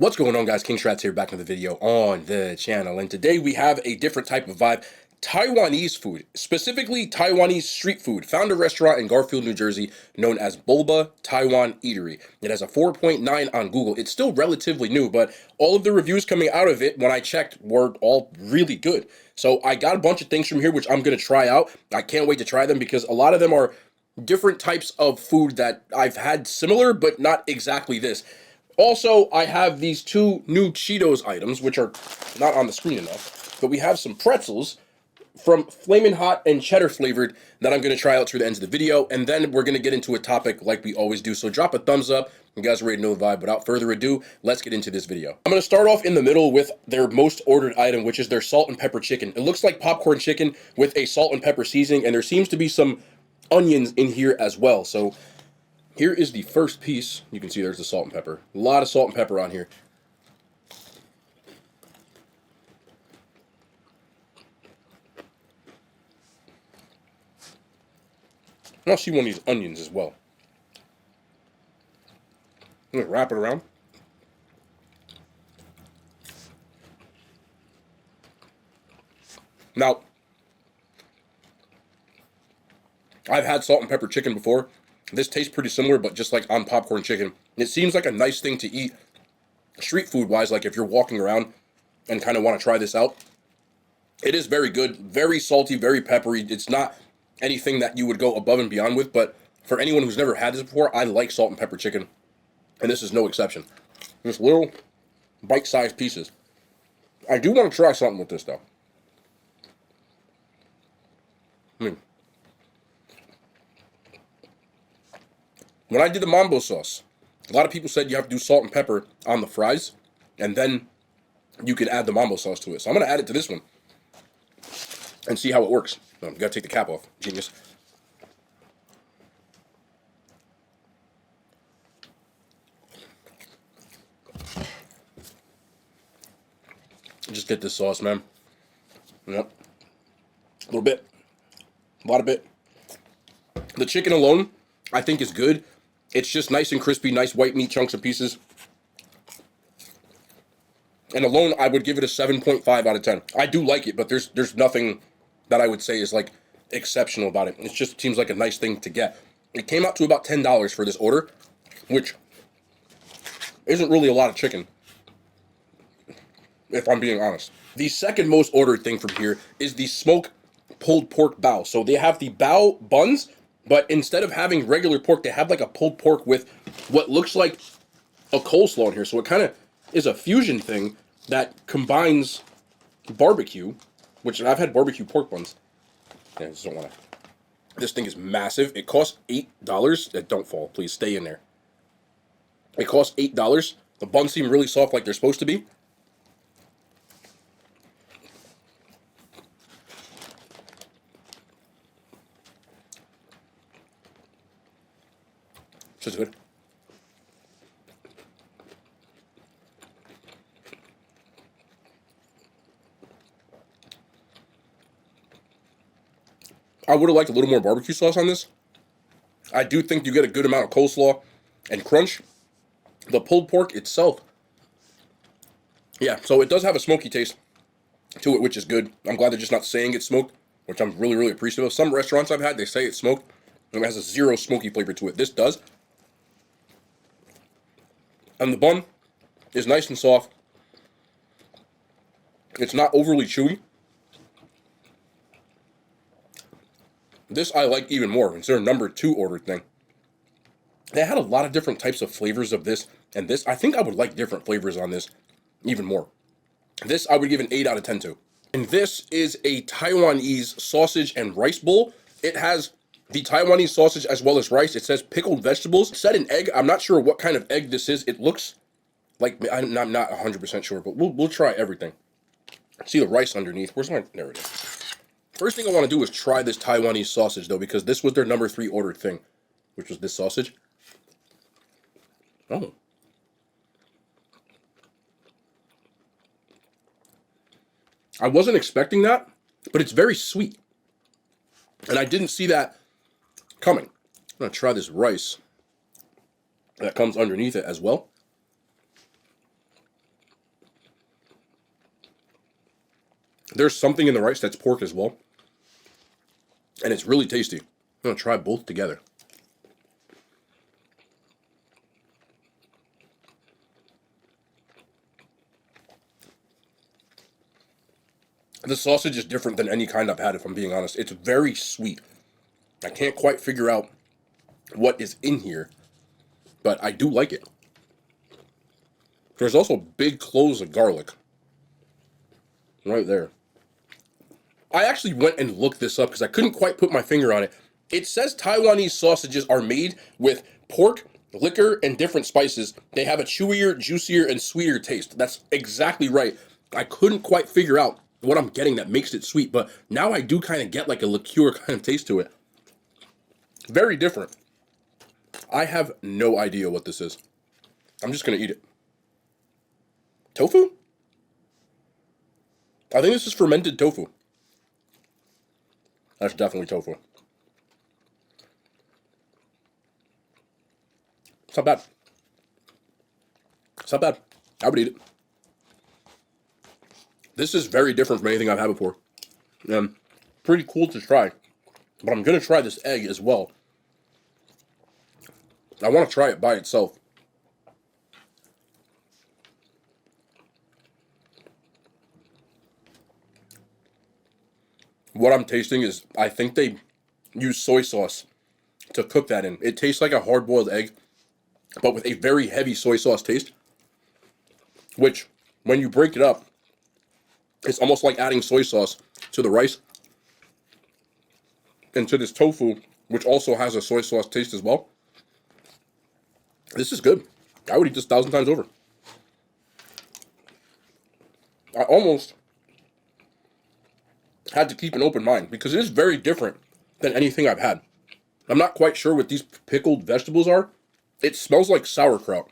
What's going on, guys? King Strats here, back in the video on the channel, and today we have a different type of vibe. Taiwanese food, specifically Taiwanese street food, found a restaurant in Garfield, New Jersey, known as Bulba Taiwan Eatery. It has a 4.9 on Google. It's still relatively new, but all of the reviews coming out of it, when I checked, were all really good. So I got a bunch of things from here, which I'm going to try out. I can't wait to try them, because a lot of them are different types of food that I've had similar, but not exactly this. Also, I have these two new Cheetos items, which are not on the screen enough, but we have some pretzels from Flamin' Hot and cheddar flavored that I'm going to try out through the end of the video, and then we're going to get into a topic like we always do, so drop a thumbs up. You guys are ready to know the vibe. Without further ado, let's get into this video. I'm going to start off in the middle with their most ordered item, which is their salt and pepper chicken. It looks like popcorn chicken with a salt and pepper seasoning, and there seems to be some onions in here as well, so here is the first piece. You can see there's the salt and pepper. A lot of salt and pepper on here. And I'll see one of these onions as well. I'm gonna wrap it around. Now, I've had salt and pepper chicken before. This tastes pretty similar, but just like on popcorn chicken. It seems like a nice thing to eat street food wise, like if you're walking around and kind of want to try this out. It is very good, very salty, very peppery. It's not anything that you would go above and beyond with, but for anyone who's never had this before, I like salt and pepper chicken, and this is no exception. Just little bite-sized pieces. I do want to try something with this though. When I did the mambo sauce, a lot of people said you have to do salt and pepper on the fries, and then you can add the mambo sauce to it. So I'm going to add it to this one and see how it works. You got to take the cap off. Genius. Just get this sauce, man. Yep. A little bit. A lot of bit. The chicken alone, I think, is good. It's just nice and crispy, nice white meat chunks and pieces. And alone, I would give it a 7.5 out of 10. I do like it, but there's nothing that I would say is like exceptional about it. It just seems like a nice thing to get. It came out to about $10 for this order, which isn't really a lot of chicken, if I'm being honest. The second most ordered thing from here is the smoked pulled pork bao. So they have the bao buns, but instead of having regular pork, they have like a pulled pork with what looks like a coleslaw in here. So it kind of is a fusion thing that combines barbecue, which I've had barbecue pork buns. Yeah, I just don't want to. This thing is massive. It costs $8. Don't fall, please stay in there. It costs $8. The buns seem really soft, like they're supposed to be. Just good. I would have liked a little more barbecue sauce on this. I do think you get a good amount of coleslaw and crunch. The pulled pork itself, yeah, so it does have a smoky taste to it, which is good. I'm glad they're just not saying it's smoked, which I'm really, really appreciative of. Some restaurants I've had, they say it's smoked, and it has a zero smoky flavor to it. This does. And the bun is nice and soft. It's not overly chewy. This I like even more. It's their number 2 ordered thing. They had a lot of different types of flavors of this and this. I think I would like different flavors on this even more. This I would give an 8 out of 10 to. And this is a Taiwanese sausage and rice bowl. It has the Taiwanese sausage as well as rice. It says pickled vegetables. It said an egg. I'm not sure what kind of egg this is. It looks like, I'm not 100% sure, but we'll try everything. See the rice underneath. Where's my, there it is. First thing I want to do is try this Taiwanese sausage though, because this was their number 3 ordered thing, which was this sausage. Oh. I wasn't expecting that, but it's very sweet. And I didn't see that coming. I'm going to try this rice that comes underneath it as well. There's something in the rice that's pork as well. And it's really tasty. I'm going to try both together. The sausage is different than any kind I've had, if I'm being honest. It's very sweet. I can't quite figure out what is in here, but I do like it. There's also big cloves of garlic. Right there. I actually went and looked this up because I couldn't quite put my finger on it. It says Taiwanese sausages are made with pork, liquor, and different spices. They have a chewier, juicier, and sweeter taste. That's exactly right. I couldn't quite figure out what I'm getting that makes it sweet, but now I do kind of get like a liqueur kind of taste to it. Very different. I have no idea what this is. I'm just going to eat it. Tofu? I think this is fermented tofu. That's definitely tofu. It's not bad. It's not bad. I would eat it. This is very different from anything I've had before. Pretty cool to try. But I'm going to try this egg as well. I want to try it by itself. What I'm tasting is, I think they use soy sauce to cook that in. It tastes like a hard-boiled egg, but with a very heavy soy sauce taste. Which, when you break it up, it's almost like adding soy sauce to the rice. And to this tofu, which also has a soy sauce taste as well. This is good. I would eat this 1,000 times over. I almost had to keep an open mind because it is very different than anything I've had. I'm not quite sure what these pickled vegetables are. It smells like sauerkraut.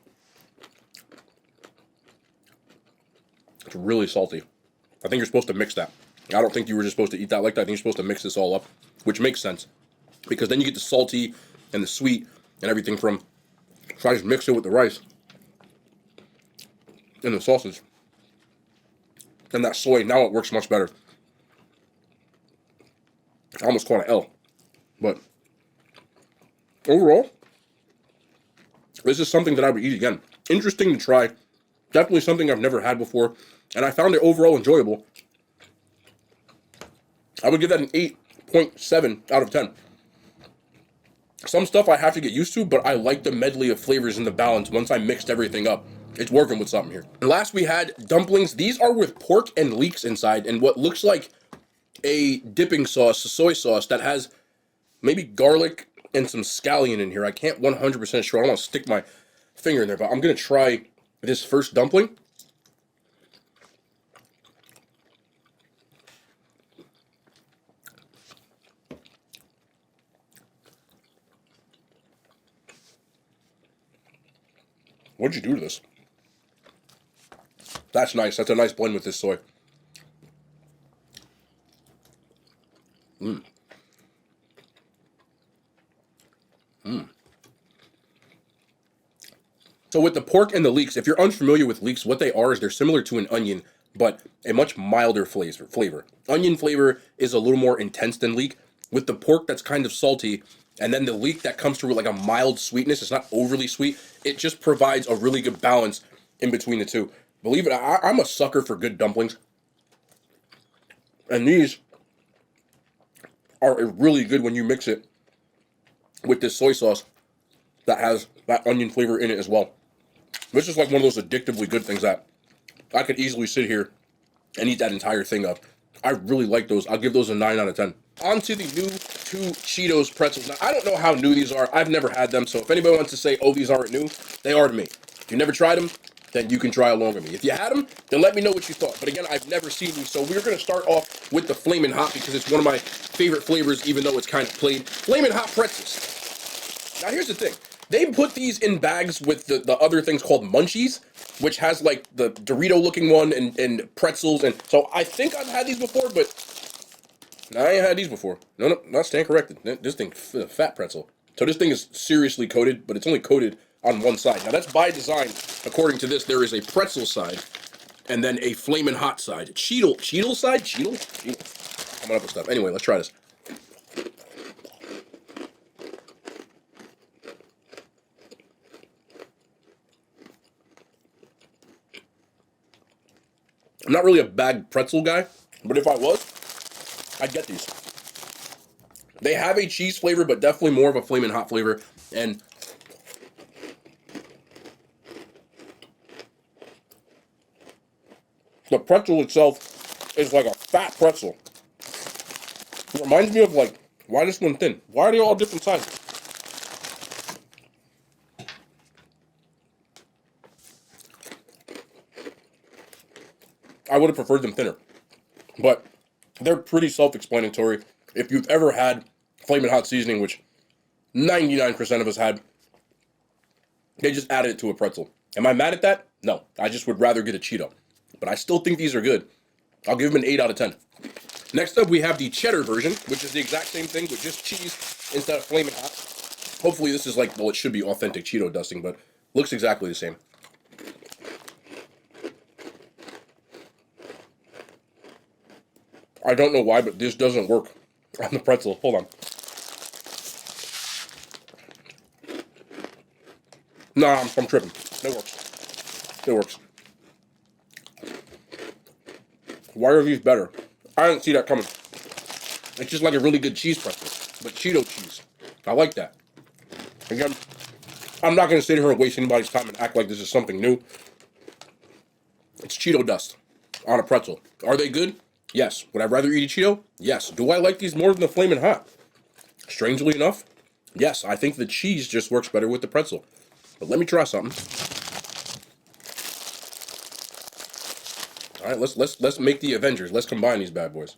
It's really salty. I think you're supposed to mix that. I don't think you were just supposed to eat that like that. I think you're supposed to mix this all up, which makes sense. Because then you get the salty and the sweet and everything from... So I just mix it with the rice and the sausage. And that soy, now it works much better. I almost caught an L. But overall, this is something that I would eat again. Interesting to try. Definitely something I've never had before. And I found it overall enjoyable. I would give that an 8.7 out of 10. Some stuff I have to get used to, but I like the medley of flavors and the balance once I mixed everything up. It's working with something here. And last we had dumplings. These are with pork and leeks inside and what looks like a dipping sauce, a soy sauce that has maybe garlic and some scallion in here. I can't 100% sure. I don't want to stick my finger in there, but I'm going to try this first dumpling. What'd you do to this? That's nice. That's a nice blend with this soy. So with the pork and the leeks, if you're unfamiliar with leeks, what they are is they're similar to an onion, but a much milder flavor. Onion flavor is a little more intense than leek. With the pork, that's kind of salty, and then the leek that comes through with like a mild sweetness. It's not overly sweet. It just provides a really good balance in between the two. Believe it, I'm a sucker for good dumplings. And these are really good when you mix it with this soy sauce that has that onion flavor in it as well. This is like one of those addictively good things that I could easily sit here and eat that entire thing up. I really like those. I'll give those a 9 out of 10. On to the new 2 Cheetos pretzels. Now, I don't know how new these are. I've never had them, so if anybody wants to say, oh, these aren't new, they are to me. If you never tried them, then you can try along with me. If you had them, then let me know what you thought. But again, I've never seen these, so we're going to start off with the Flamin' Hot because it's one of my favorite flavors, even though it's kind of plain. Flamin' Hot pretzels. Now, here's the thing. They put these in bags with the other things called munchies, which has like the Dorito-looking one and pretzels. And so I think I've had these before, but I ain't had these before. No, not stand corrected. This thing, fat pretzel. So this thing is seriously coated, but it's only coated on one side. Now that's by design. According to this, there is a pretzel side, and then a flaming hot side. Cheetle side? Cheetle? Coming up with stuff. Anyway, let's try this. I'm not really a bag pretzel guy, but if I was, I'd get these. They have a cheese flavor, but definitely more of a flaming hot flavor. And the pretzel itself is like a fat pretzel. It reminds me of like, why this one thin? Why are they all different sizes? I would have preferred them thinner, but they're pretty self-explanatory. If you've ever had flaming hot seasoning, which 99% of us had, they just added it to a pretzel. Am I mad at that? No, I just would rather get a Cheeto, but I still think these are good. I'll give them an 8 out of 10. Next up, we have the cheddar version, which is the exact same thing, with just cheese instead of flaming hot. Hopefully this is like, well, it should be authentic Cheeto dusting, but looks exactly the same. I don't know why, but this doesn't work on the pretzel. Hold on. Nah, I'm tripping. It works. It works. Why are these better? I didn't see that coming. It's just like a really good cheese pretzel, but Cheeto cheese. I like that. Again, I'm not going to sit here and waste anybody's time and act like this is something new. It's Cheeto dust on a pretzel. Are they good? Yes. Would I rather eat a Cheeto? Yes. Do I like these more than the Flamin' Hot? Strangely enough, yes. I think the cheese just works better with the pretzel. But let me try something. All right, let's make the Avengers. Let's combine these bad boys.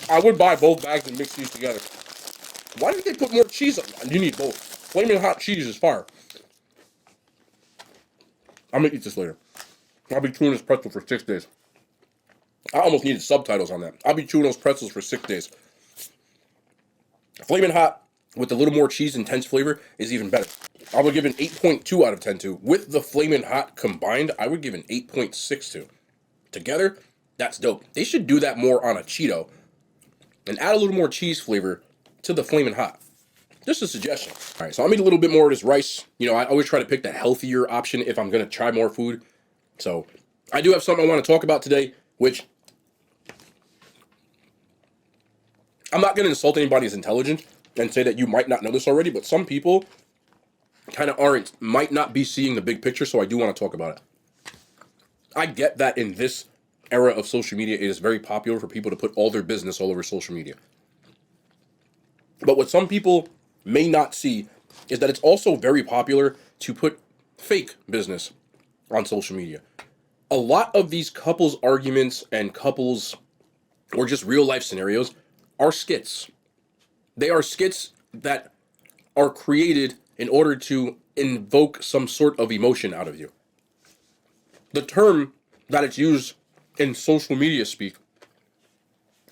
I would buy both bags and mix these together. Why did they put more cheese on? You need both. Flaming hot cheese is fire. I'm gonna eat this later. I'll be chewing this pretzel for 6 days. I almost needed subtitles on that. I'll be chewing those pretzels for 6 days. Flaming hot with a little more cheese intense flavor is even better. I would give an 8.2 out of 10 to. With the flaming hot combined, I would give an 8.6 to. Together, that's dope. They should do that more on a Cheeto and add a little more cheese flavor to the flaming hot. Just a suggestion. All right, so I'll eat a little bit more of this rice. You know, I always try to pick the healthier option if I'm going to try more food. So I do have something I want to talk about today, which I'm not going to insult anybody's intelligence and say that you might not know this already, but some people kind of might not be seeing the big picture, so I do want to talk about it. I get that in this era of social media, it is very popular for people to put all their business all over social media. But what some people may not see is that it's also very popular to put fake business on social media. A lot of these couples arguments and couples or just real life scenarios are skits. They are skits that are created in order to invoke some sort of emotion out of you. The term that it's used in social media speak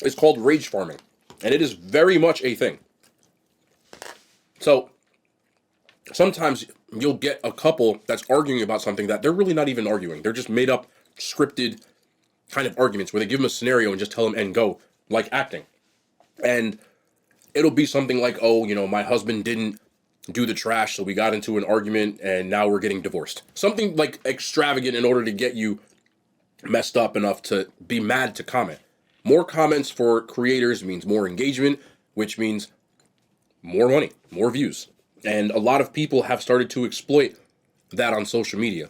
is called rage farming, and it is very much a thing. So sometimes you'll get a couple that's arguing about something that they're really not even arguing. They're just made up, scripted kind of arguments where they give them a scenario and just tell them and go, like acting. And it'll be something like, oh, you know, my husband didn't do the trash, so we got into an argument and now we're getting divorced. Something like extravagant in order to get you messed up enough to be mad to comment. More comments for creators means more engagement, which means more money, more views. And a lot of people have started to exploit that on social media.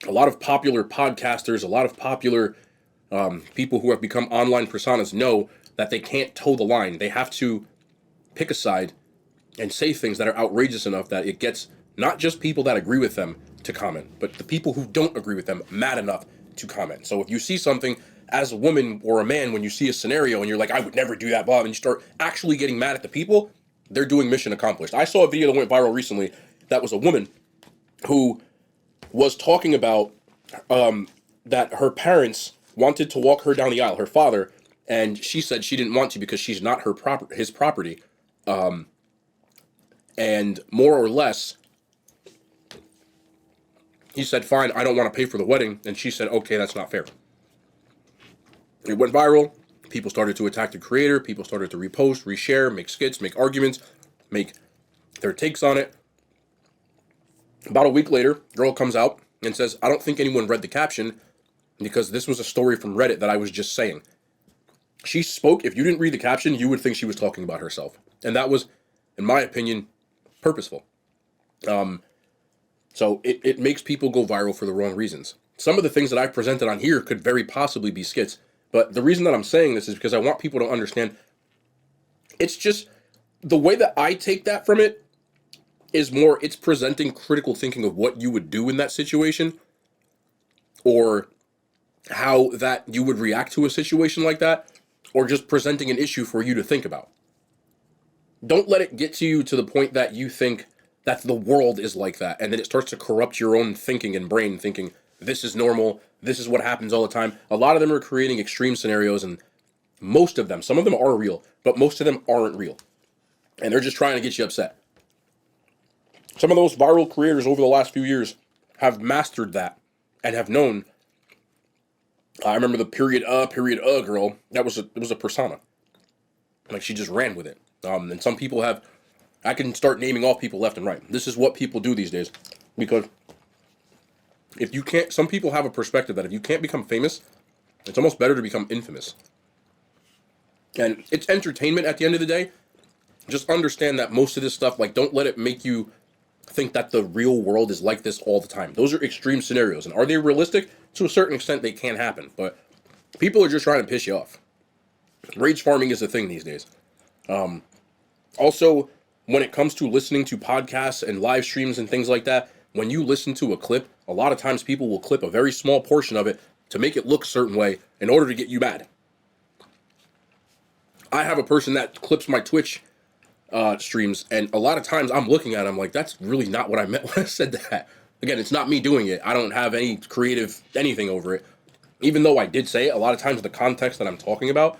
A lot of popular podcasters, a lot of popular people who have become online personas know that they can't toe the line. They have to pick a side and say things that are outrageous enough that it gets not just people that agree with them to comment, but the people who don't agree with them mad enough to comment. So if you see something as a woman or a man, when you see a scenario and you're like, I would never do that, Bob, and you start actually getting mad at the people, they're doing mission accomplished. I saw a video that went viral recently that was a woman who was talking about that her parents wanted to walk her down the aisle. Her father And she said she didn't want to because she's not his property. And more or less, he said, fine, I don't want to pay for the wedding. And she said, okay, that's not fair. It went viral. People started to attack the creator. People started to repost, reshare, make skits, make arguments, make their takes on it. About a week later, girl comes out and says, I don't think anyone read the caption because this was a story from Reddit that I was just saying. She spoke, if you didn't read the caption, you would think she was talking about herself. And that was, in my opinion, purposeful. So it makes people go viral for the wrong reasons. Some of the things that I've presented on here could very possibly be skits. But the reason that I'm saying this is because I want people to understand it's just the way that I take that from it is more, it's presenting critical thinking of what you would do in that situation or how that you would react to a situation like that, or just presenting an issue for you to think about. Don't let it get to you to the point that you think that the world is like that, and then it starts to corrupt your own thinking and brain, thinking this is normal, this is what happens all the time. A lot of them are creating extreme scenarios, and most of them, some of them are real, but most of them aren't real. And they're just trying to get you upset. Some of those viral creators over the last few years have mastered that and have known. I remember the period girl. It was a persona. Like, she just ran with it. And some people have, I can start naming off people left and right. This is what people do these days. Because if you can't, some people have a perspective that if you can't become famous, it's almost better to become infamous. And it's entertainment at the end of the day. Just understand that most of this stuff, like, don't let it make you think that the real world is like this all the time. Those are extreme scenarios. And are they realistic? To a certain extent, they can happen. But people are just trying to piss you off. Rage farming is a thing these days. Also, when it comes to listening to podcasts and live streams and things like that, when you listen to a clip, a lot of times people will clip a very small portion of it to make it look a certain way in order to get you mad. I have a person that clips my Twitch streams, and a lot of times I'm looking at it, I'm like, that's really not what I meant when I said that. Again, it's not me doing it. I don't have any creative anything over it. Even though I did say it, a lot of times the context that I'm talking about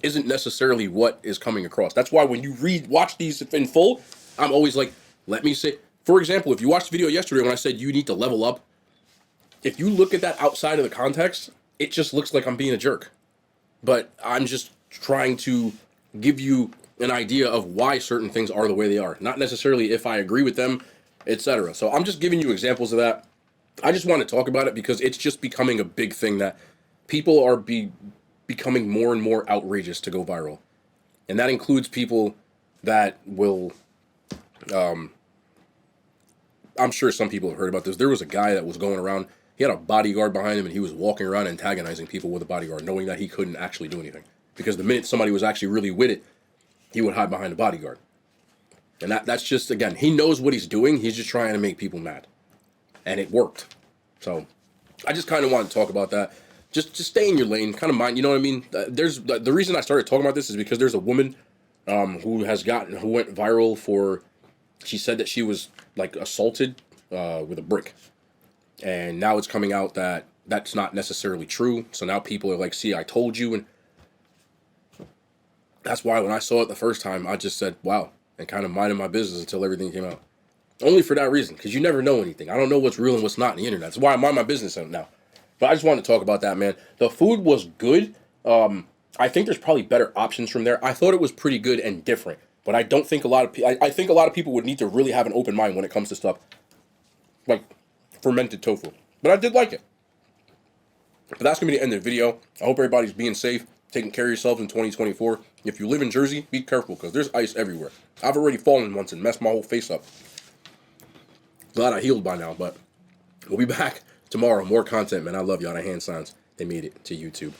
isn't necessarily what is coming across. That's why when you watch these in full, I'm always like, let me say, for example, if you watched the video yesterday when I said you need to level up, if you look at that outside of the context, it just looks like I'm being a jerk. But I'm just trying to give you an idea of why certain things are the way they are. Not necessarily if I agree with them, etc. So I'm just giving you examples of that. I just want to talk about it because it's just becoming a big thing that people are becoming more and more outrageous to go viral. And that includes people that will, I'm sure some people have heard about this. There was a guy that was going around, he had a bodyguard behind him, and he was walking around antagonizing people with a bodyguard, knowing that he couldn't actually do anything. Because the minute somebody was actually really with it, he would hide behind a bodyguard. And that's just, again, he knows what he's doing. He's just trying to make people mad. And it worked. So I just kind of want to talk about that. Just stay in your lane, kind of mind, you know what I mean? There's the reason I started talking about this is because there's a woman who went viral for, she said that she was like assaulted with a brick. And now it's coming out that that's not necessarily true. So now people are like, see, I told you. And that's why when I saw it the first time, I just said, wow, and kind of minded my business until everything came out. Only for that reason, because you never know anything. I don't know what's real and what's not in the internet. That's why I mind my business now. But I just wanted to talk about that, man. The food was good. I think there's probably better options from there. I thought it was pretty good and different. But I don't think I think a lot of people would need to really have an open mind when it comes to stuff like fermented tofu. But I did like it. But that's going to be the end of the video. I hope everybody's being safe, taking care of yourselves in 2024. If you live in Jersey, be careful because there's ice everywhere. I've already fallen once and messed my whole face up. Glad I healed by now, but we'll be back tomorrow. More content, man. I love y'all. The hand signs, they made it to YouTube.